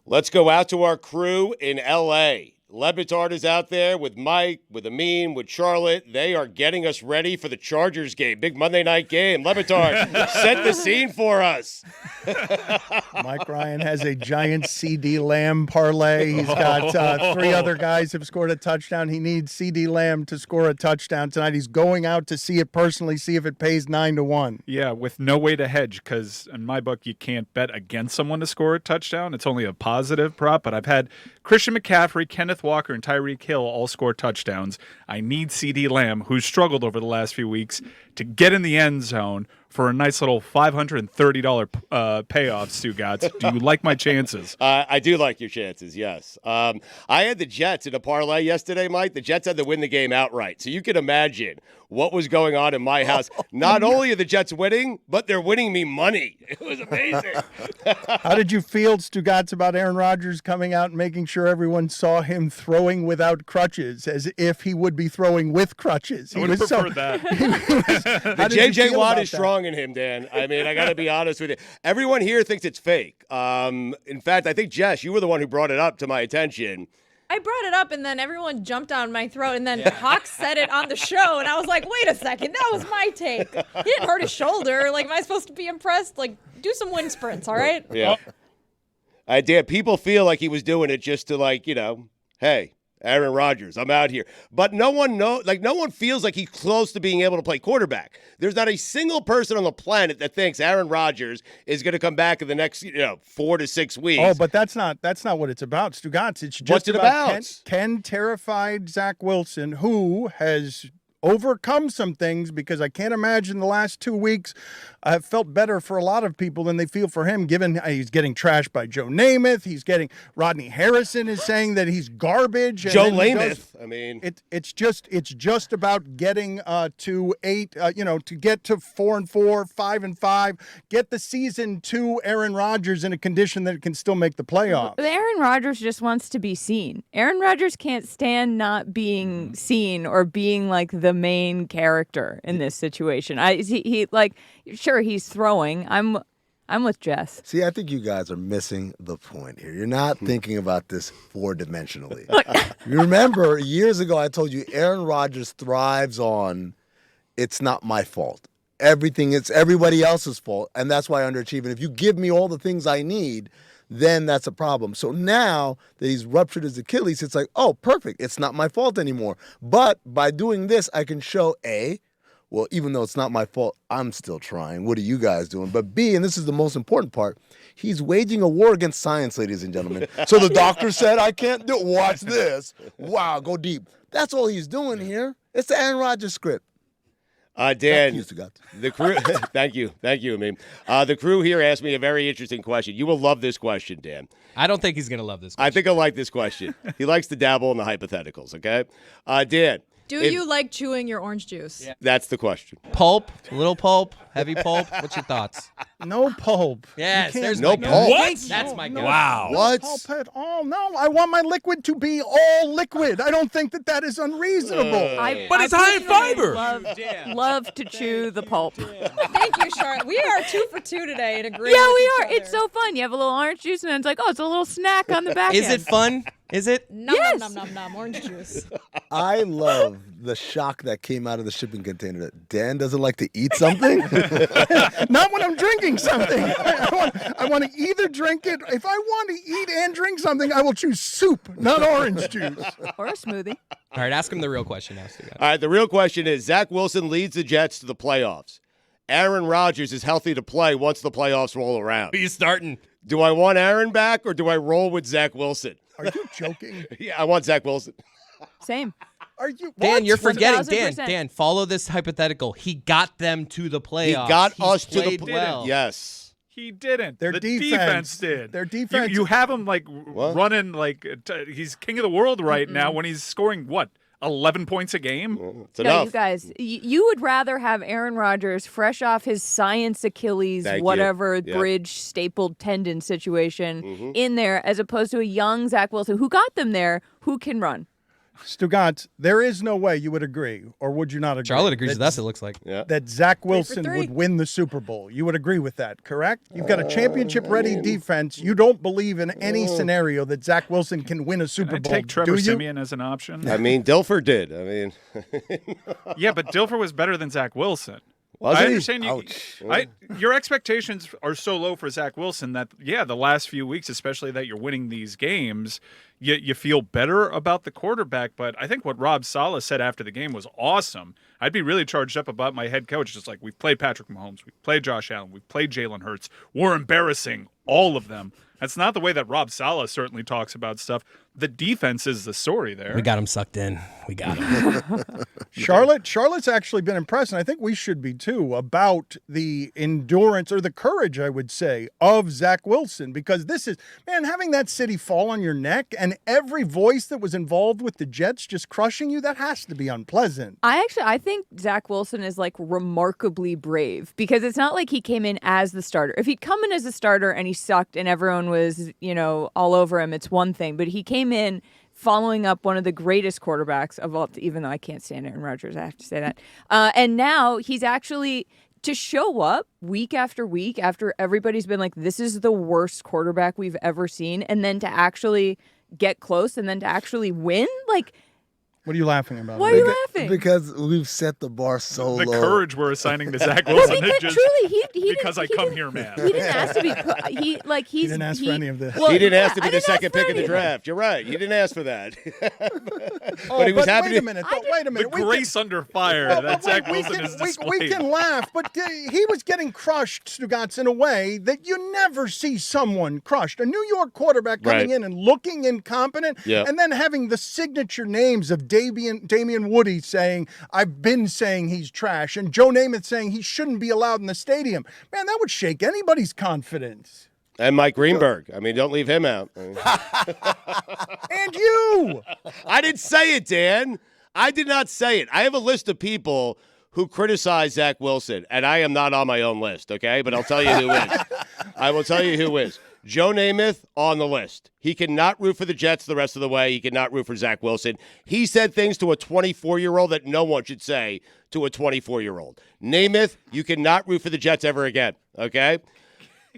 Let's go out to our crew in L.A. Le Batard is out there with Mike, with Amin, with Charlotte. They are getting us ready for the Chargers game. Big Monday night game. Le Batard, set the scene for us. Mike Ryan has a giant CD Lamb parlay. He's got three other guys have scored a touchdown. He needs CD Lamb to score a touchdown tonight. He's going out to see it personally, see if it pays 9-1. Yeah, with no way to hedge, because in my book, you can't bet against someone to score a touchdown. It's only a positive prop, but I've had Christian McCaffrey, Kenneth Walker, and Tyreek Hill all score touchdowns. I need CD Lamb, who's struggled over the last few weeks, to get in the end zone for a nice little $530 payoff, Stugotz. Do you like my chances? I do like your chances, yes. I had the Jets in a parlay yesterday, Mike. The Jets had to win the game outright. So you can imagine what was going on in my house. Not only are the Jets winning, but they're winning me money. It was amazing. How did you feel, Stugotz, about Aaron Rodgers coming out and making sure everyone saw him throwing without crutches, as if he would be throwing with crutches? I would have preferred that. The J.J. Watt is strong in him, Dan. I mean, I got to be honest with you. Everyone here thinks it's fake. In fact, I think, Jess, you were the one who brought it up to my attention. I brought it up, and then everyone jumped on my throat, and then Hawk said it on the show, and I was like, wait a second, that was my take. He didn't hurt his shoulder. Like, am I supposed to be impressed? Like, do some wind sprints, all right? Yeah. Dan, people feel like he was doing it just to, like, hey, Aaron Rodgers, I'm out here. But no one feels like he's close to being able to play quarterback. There's not a single person on the planet that thinks Aaron Rodgers is going to come back in the next 4 to 6 weeks. Oh, but that's not what it's about, Stugotz. It's just What's it about? Ken terrified Zach Wilson, who has overcome some things, because I can't imagine the last 2 weeks have felt better for a lot of people than they feel for him, given he's getting trashed by Joe Namath. He's getting Rodney Harrison is saying that he's garbage. Joe Namath. I mean, it's just about getting to 8, to get to 4-4, 5-5, get the season to Aaron Rodgers in a condition that it can still make the playoffs. Aaron Rodgers just wants to be seen. Aaron Rodgers can't stand not being seen or being like the main character in this situation. Sure, he's throwing. I'm with Jess. See, I think you guys are missing the point here. You're not thinking about this four-dimensionally. You remember years ago I told you Aaron Rodgers thrives on it's not my fault. It's everybody else's fault, and that's why I underachieve. And if you give me all the things I need, then that's a problem. So now that he's ruptured his Achilles, it's like, oh, perfect. It's not my fault anymore. But by doing this, I can show well, even though it's not my fault, I'm still trying. What are you guys doing? But B, and this is the most important part, he's waging a war against science, ladies and gentlemen. So the doctor said, I can't do it. Watch this. Wow, go deep. That's all he's doing here. It's the Aaron Rodgers script. Dan, the crew. Thank you, Amin. The crew here asked me a very interesting question. You will love this question, Dan. I don't think he's going to love this question. I think I'll like this question. He likes to dabble in the hypotheticals, okay? Dan. Do you like chewing your orange juice? Yeah. That's the question. Pulp, little pulp, heavy pulp. What's your thoughts? No pulp. Yes, there's no my go. pulp. What? That's my go. Wow. No What? pulp at all. No, I want my liquid to be all liquid. I don't think that is unreasonable. But it's high in fiber. Love to chew the pulp. Thank you, Charlotte. We are 2 for 2 today in agreement. Yeah, we with are. each It's so fun. You have a little orange juice, and then it's like, oh, it's a little snack on the back Is end. it fun? Is it? Nom, Yes. nom, nom, nom, nom, orange juice. I love the shock that came out of the shipping container that Dan doesn't like to eat something. Not when I'm drinking something. I want to either drink it. If I want to eat and drink something, I will choose soup, not orange juice. Or a smoothie. All right, ask him the real question now, Stu. All right, the real question is, Zach Wilson leads the Jets to the playoffs. Aaron Rodgers is healthy to play once the playoffs roll around. Who you starting? Do I want Aaron back, or do I roll with Zach Wilson? Are you joking? Yeah, I want Zach Wilson. Same. Are you? Dan, what? you're forgetting. 1000%. Dan, follow this hypothetical. He got them to the playoffs. He got us to the played playoffs. well. Yes. He didn't. Their the defense did. Their defense. You have him What? running he's king of the world right now when he's scoring 11 points a game? It's No, enough. you guys, you would rather have Aaron Rodgers fresh off his science Achilles, Thank you. whatever, Yep. bridge, stapled tendon situation in there, as opposed to a young Zach Wilson who got them there, who can run. Stugotz, there is no way you would agree, or would you not agree? Charlotte agrees with us, it looks like. Yeah. That Zach Wilson 3 for 3. would win the Super Bowl. You would agree with that, correct? You've got a championship-ready defense. You don't believe in any scenario that Zach Wilson can win a Super Can I Bowl, take Trevor do you? Siemian as an option? I mean, Dilfer did. I mean, Yeah, but Dilfer was better than Zach Wilson. Was I he? understand you. Ouch. Your expectations are so low for Zach Wilson that, the last few weeks, especially that you're winning these games, you feel better about the quarterback. But I think what Rob Saleh said after the game was awesome. I'd be really charged up about my head coach. Just like, we've played Patrick Mahomes, we've played Josh Allen, we've played Jalen Hurts. We're embarrassing all of them. That's not the way that Rob Saleh certainly talks about stuff. The defense is the story there. We got him sucked in. We got him. Charlotte's actually been impressed, and I think we should be too, about the endurance or the courage, I would say, of Zach Wilson, because this is, man, having that city fall on your neck and every voice that was involved with the Jets just crushing you, that has to be unpleasant. I think Zach Wilson is like remarkably brave, because it's not like he came in as the starter. If he'd come in as a starter and he sucked and everyone was, all over him, it's one thing. But he came in following up one of the greatest quarterbacks of all, even though I can't stand Aaron Rodgers, I have to say that. And now he's actually, to show up week after week after everybody's been like, this is the worst quarterback we've ever seen, and then to actually get close and then to actually win, like, What are you laughing about? why are you laughing? Because we've set the bar so The low. courage we're assigning to Zach Wilson. But truly, he because didn't, I come here, man. He didn't ask to be put. He didn't ask for any of this. he didn't ask to be I the didn't second ask for pick in the any of it. draft. You're right. You didn't ask for that. Oh, but he was but happy wait to. a minute. Wait a The minute. grace under fire that Zach Wilson is displayed. We can laugh, but he was getting crushed, Stugotz, in a way that you never see someone crushed. A New York quarterback coming Right. in and looking incompetent, Yeah. and then having the signature names of Damian Woody saying, I've been saying he's trash, and Joe Namath saying he shouldn't be allowed in the stadium. Man, that would shake anybody's confidence. And Mike Greenberg. I mean, don't leave him out. And you! I didn't say it, Dan. I did not say it. I have a list of people who criticize Zach Wilson, and I am not on my own list, okay? But I'll tell you who is. I will tell you who is. Joe Namath on the list. He cannot root for the Jets the rest of the way. He cannot root for Zach Wilson. He said things to a 24-year-old that no one should say to a 24-year-old. Namath, you cannot root for the Jets ever again, okay?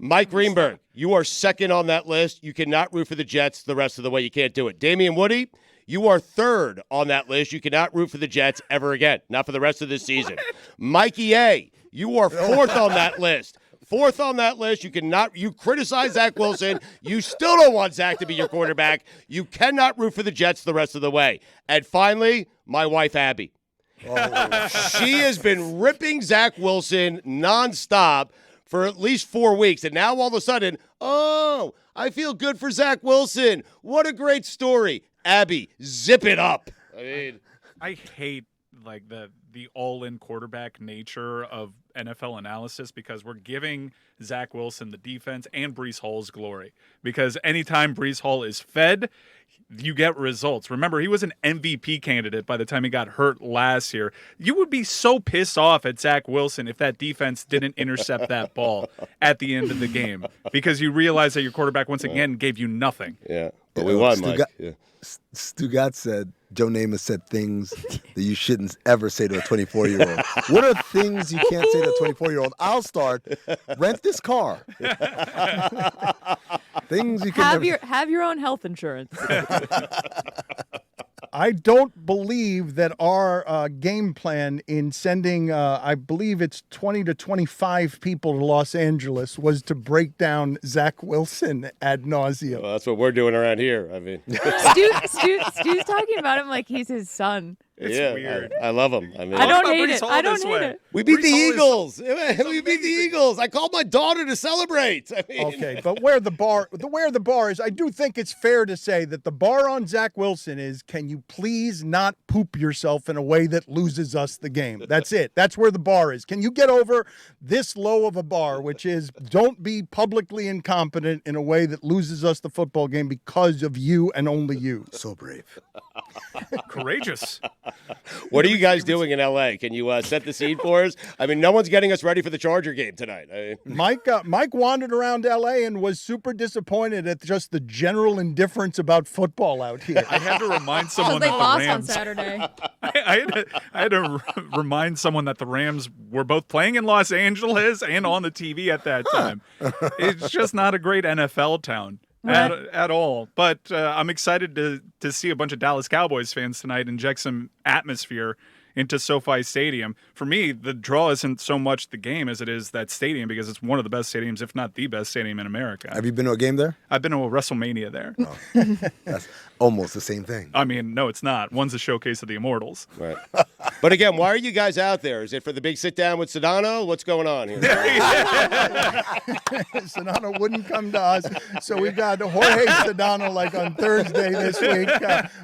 Mike Greenberg, you are second on that list. You cannot root for the Jets the rest of the way. You can't do it. Damian Woody, you are third on that list. You cannot root for the Jets ever again, not for the rest of this season. Mikey A., you are fourth on that list. Fourth on that list. You criticize Zach Wilson. You still don't want Zach to be your quarterback. You cannot root for the Jets the rest of the way. And finally, my wife, Abby. She has been ripping Zach Wilson nonstop for at least 4 weeks. And now all of a sudden, oh, I feel good for Zach Wilson. What a great story. Abby, zip it up. I mean, I hate like the all-in quarterback nature of NFL analysis, because we're giving Zach Wilson the defense and Breece Hall's glory. Because anytime Breece Hall is fed, you get results. Remember, he was an MVP candidate by the time he got hurt last year. You would be so pissed off at Zach Wilson if that defense didn't intercept that ball at the end of the game, because you realize that your quarterback once again gave you nothing. yeah, but we won, Mike. Yeah. Stugotz said, Joe Namath said things that you shouldn't ever say to a 24-year-old. What are things you can't say to a 24-year-old? I'll start. Rent this car. Things you can Have your own health insurance. I don't believe that our game plan in sending, I believe it's 20 to 25 people to Los Angeles was to break down Zach Wilson ad nauseum. Well, that's what we're doing around here. I mean, Stu's talking about him like he's his son. It's yeah, weird. I love him. I mean, I don't about hate Breece it. Hall I don't this hate way? it. we beat the Breece Hall Eagles. We beat the Eagles. I called my daughter to celebrate. I mean, Okay, but where the bar is, I do think it's fair to say that the bar on Zach Wilson is, can you please not poop yourself in a way that loses us the game? That's it. That's where the bar is. Can you get over this low of a bar, which is don't be publicly incompetent in a way that loses us the football game because of you and only you? So brave. Courageous. What are you guys doing in L.A.? Can you set the scene for us? I mean, no one's getting us ready for the Charger game tonight. Mike wandered around L.A. and was super disappointed at just the general indifference about football out here. I had to remind someone They that lost the on Rams. Saturday. I had to remind someone that the Rams were both playing in Los Angeles and on the TV at that time. It's just not a great NFL town. At all. But I'm excited to see a bunch of Dallas Cowboys fans tonight inject some atmosphere into SoFi Stadium. For me, the draw isn't so much the game as it is that stadium, because it's one of the best stadiums, if not the best stadium in America. Have you been to a game there? I've been to a WrestleMania there. That's almost the same thing. I mean, no, it's not. One's a showcase of the Immortals. Right. But again, why are you guys out there? Is it for the big sit down with Sedano? What's going on here? Sedano wouldn't come to us, so we've got Jorge Sedano like on Thursday this week.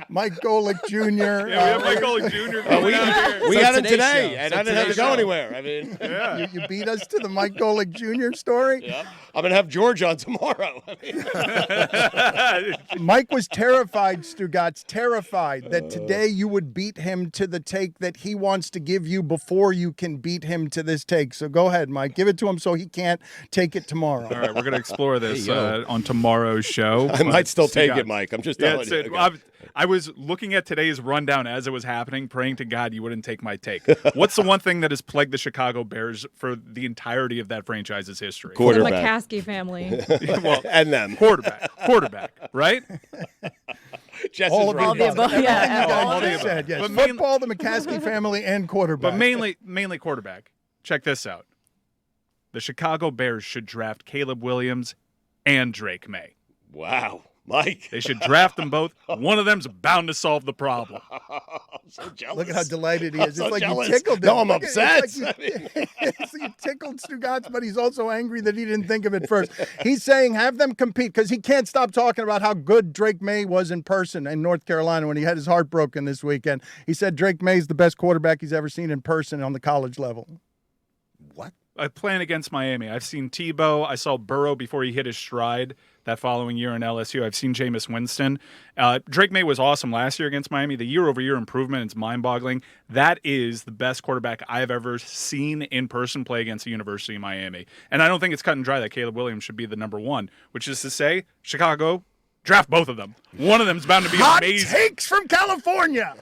Mike Golick Jr. Yeah, we have Mike Golick Jr. coming out here. We So had him today's today, show. and So I didn't have to today's go show. anywhere. I mean, Yeah. You beat us to the Mike Golick Jr. story. yeah. I'm going to have George on tomorrow. I mean, Mike was terrified, Stugotz, terrified that today you would beat him to the take that he wants to give you before you can beat him to this take. So go ahead, Mike. Give it to him so he can't take it tomorrow. All right, we're going to explore this Hey, yo. on tomorrow's show. I might still take Stugotz. it, Mike. I'm just Yeah, telling you. Okay. I was looking at today's rundown as it was happening, praying to God you wouldn't take my take. What's the one thing that has plagued the Chicago Bears for the entirety of that franchise's history? The Quarterback. McCaskey family. Well, And them. quarterback, right? Jess All is of right. the above. above. Yeah, Everything you all guys of the just above. said, yes. But main- Football, the McCaskey family, and quarterback. But mainly quarterback. Check this out. The Chicago Bears should draft Caleb Williams and Drake May. Wow. Mike. They should draft them both. One of them's bound to solve the problem. I'm so jealous. Look at how delighted he I'm is. so It's like jealous. you tickled him. No, I'm Look at- upset. It's like you tickled Stugotz, but he's also angry that he didn't think of it first. He's saying have them compete because he can't stop talking about how good Drake May was in person in North Carolina when he had his heart broken this weekend. He said Drake May's the best quarterback he's ever seen in person on the college level. What? I plan against Miami. I've seen Tebow. I saw Burrow before he hit his stride that following year in LSU. I've seen Jameis Winston. Drake May was awesome last year against Miami. The year-over-year improvement is mind-boggling. That is the best quarterback I've ever seen in person play against the University of Miami. And I don't think it's cut and dry that Caleb Williams should be the number one, which is to say, Chicago, draft both of them. One of them's bound to be Hot amazing. takes from California.